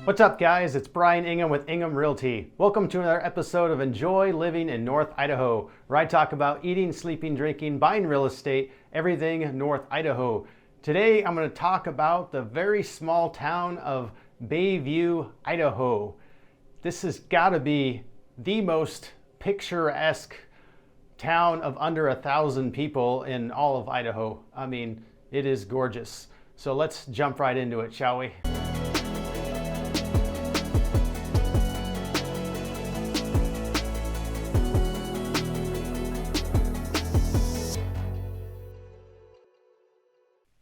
What's up, guys? It's Bryan Ingham with Ingham Realty. Welcome to another episode of Enjoy Living in North Idaho, where I talk about eating, sleeping, drinking, buying real estate, everything North Idaho. Today, I'm going to talk about the very small town of Bayview, Idaho. This has got to be the most picturesque town of under 1,000 people in all of Idaho. I mean, it is gorgeous. So let's jump right into it, shall we?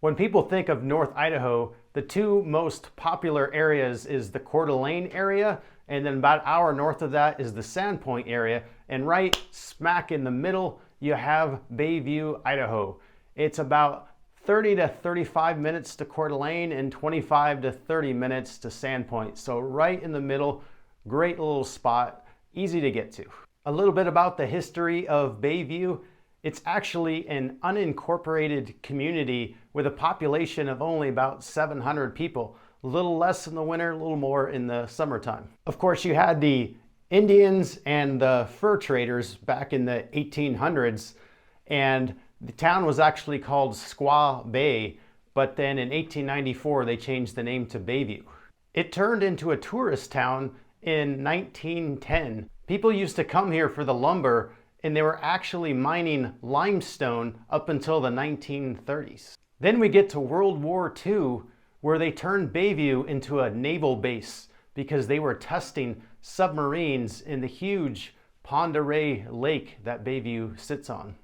When people think of North Idaho, the two most popular areas is the Coeur d'Alene area, and then about an hour north of that is the Sandpoint area, and right smack in the middle, you have Bayview, Idaho. It's about 30 to 35 minutes to Coeur d'Alene and 25 to 30 minutes to Sandpoint. So right in the middle, great little spot, easy to get to. A little bit about the history of Bayview. It's actually an unincorporated community with a population of only about 700 people, a little less in the winter, a little more in the summertime. Of course, you had the Indians and the fur traders back in the 1800s, and the town was actually called Squaw Bay, but then in 1894 they changed the name to Bayview. It turned into a tourist town in 1910. People used to come here for the lumber, and they were actually mining limestone up until the 1930s. Then we get to World War II, where they turned Bayview into a naval base because they were testing submarines in the huge Pend Oreille Lake that Bayview sits on.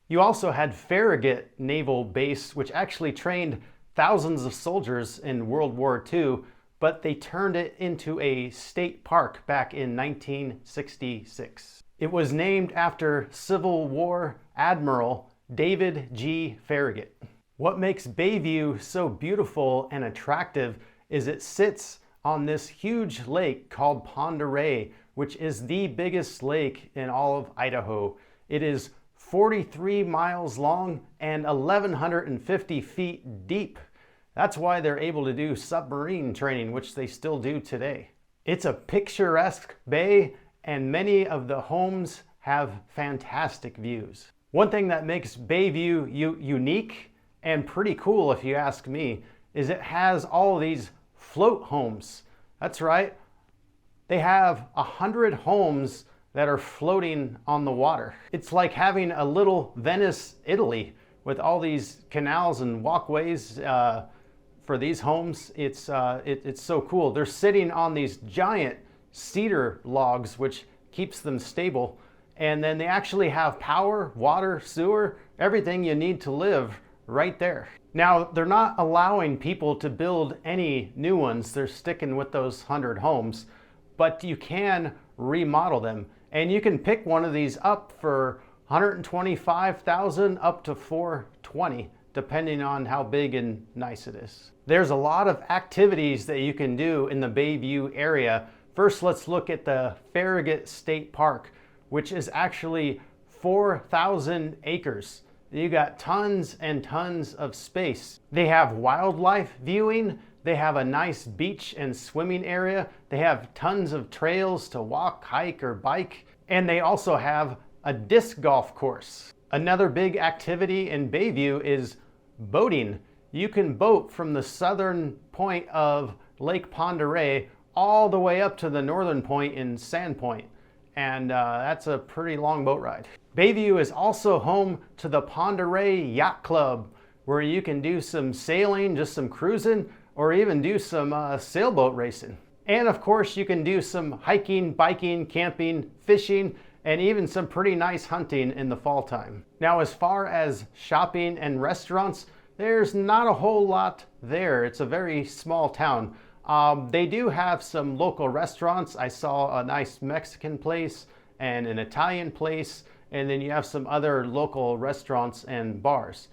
You also had Farragut Naval Base, which actually trained thousands of soldiers in World War II, but they turned it into a state park back in 1966. It was named after Civil War Admiral David G. Farragut. What makes Bayview so beautiful and attractive is it sits on this huge lake called Pend Oreille, which is the biggest lake in all of Idaho. It is 43 miles long and 1,150 feet deep. That's why they're able to do submarine training, which they still do today. It's a picturesque bay, and many of the homes have fantastic views. One thing that makes Bayview unique and pretty cool, if you ask me, is it has all these float homes. That's right. They have 100 homes that are floating on the water. It's like having a little Venice, Italy, with all these canals and walkways for these homes. It's so cool. They're sitting on these giant cedar logs, which keeps them stable. And then they actually have power, water, sewer, everything you need to live right there. Now, they're not allowing people to build any new ones. They're sticking with those 100 homes, but you can remodel them. And you can pick one of these up for $125,000 up to $420,000, depending on how big and nice it is. There's a lot of activities that you can do in the Bayview area. First, let's look at the Farragut State Park, which is actually 4,000 acres. You got tons and tons of space. They have wildlife viewing. They have a nice beach and swimming area. They have tons of trails to walk, hike, or bike. And they also have a disc golf course. Another big activity in Bayview is boating. You can boat from the southern point of Lake Pend Oreille all the way up to the northern point in Sandpoint. And that's a pretty long boat ride. Bayview is also home to the Pend Oreille Yacht Club, where you can do some sailing, just some cruising, or even do some sailboat racing. And of course, you can do some hiking, biking, camping, fishing, and even some pretty nice hunting in the fall time. Now, as far as shopping and restaurants, there's not a whole lot there. It's a very small town. They do have some local restaurants. I saw a nice Mexican place and an Italian place, and then you have some other local restaurants and bars.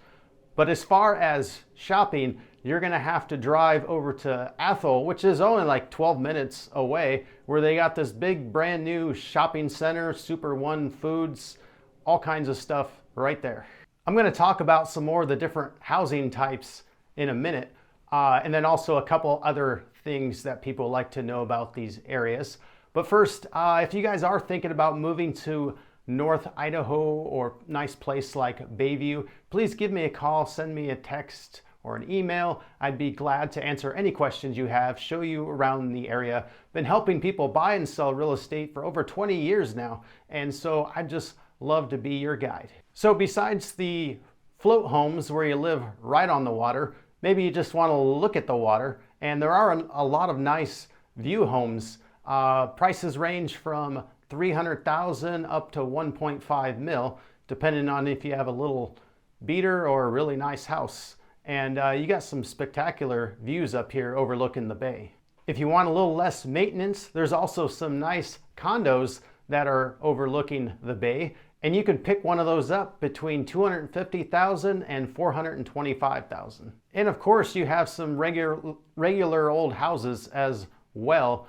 But as far as shopping, you're gonna have to drive over to Athol, which is only like 12 minutes away, where they got this big brand new shopping center, Super One Foods, all kinds of stuff right there. I'm gonna talk about some more of the different housing types in a minute, and then also a couple other things that people like to know about these areas. But first, if you guys are thinking about moving to North Idaho or nice place like Bayview, please give me a call, send me a text or an email. I'd be glad to answer any questions you have, show you around the area. Been helping people buy and sell real estate for over 20 years now, and so I'd just love to be your guide. So besides the float homes where you live right on the water, maybe you just want to look at the water, and there are a lot of nice view homes. Prices range from $300,000 up to 1.5 mil, depending on if you have a little beater or a really nice house. And you got some spectacular views up here overlooking the bay. If you want a little less maintenance, there's also some nice condos that are overlooking the bay, and you can pick one of those up between $250,000 and $425,000. And of course, you have some regular old houses as well.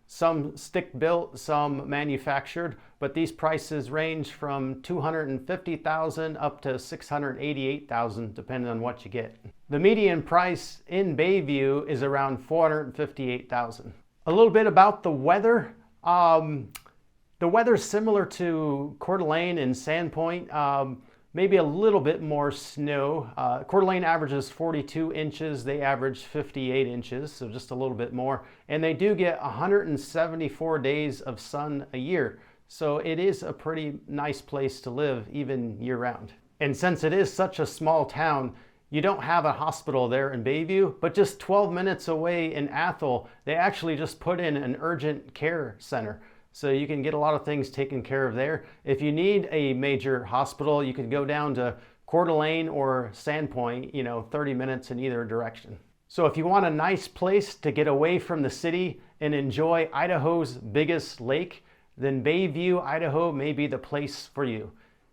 Some stick-built, some manufactured, but these prices range from $250,000 up to $688,000, depending on what you get. The median price in Bayview is around $458,000. A little bit about the weather. The weather's similar to Coeur d'Alene and Sandpoint. Maybe a little bit more snow. Coeur d'Alene averages 42 inches. They average 58 inches, so just a little bit more. And they do get 174 days of sun a year. So it is a pretty nice place to live, even year round. And since it is such a small town, you don't have a hospital there in Bayview, but just 12 minutes away in Athol, they actually just put in an urgent care center. So you can get a lot of things taken care of there. If you need a major hospital, you could go down to Coeur d'Alene or Sandpoint, 30 minutes in either direction. So if you want a nice place to get away from the city and enjoy Idaho's biggest lake, then Bayview, Idaho may be the place for you.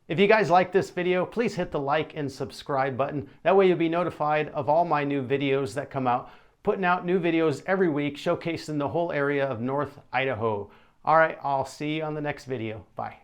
If you guys like this video, please hit the like and subscribe button. That way you'll be notified of all my new videos that come out. Putting out new videos every week showcasing the whole area of North Idaho. All right, I'll see you on the next video. Bye.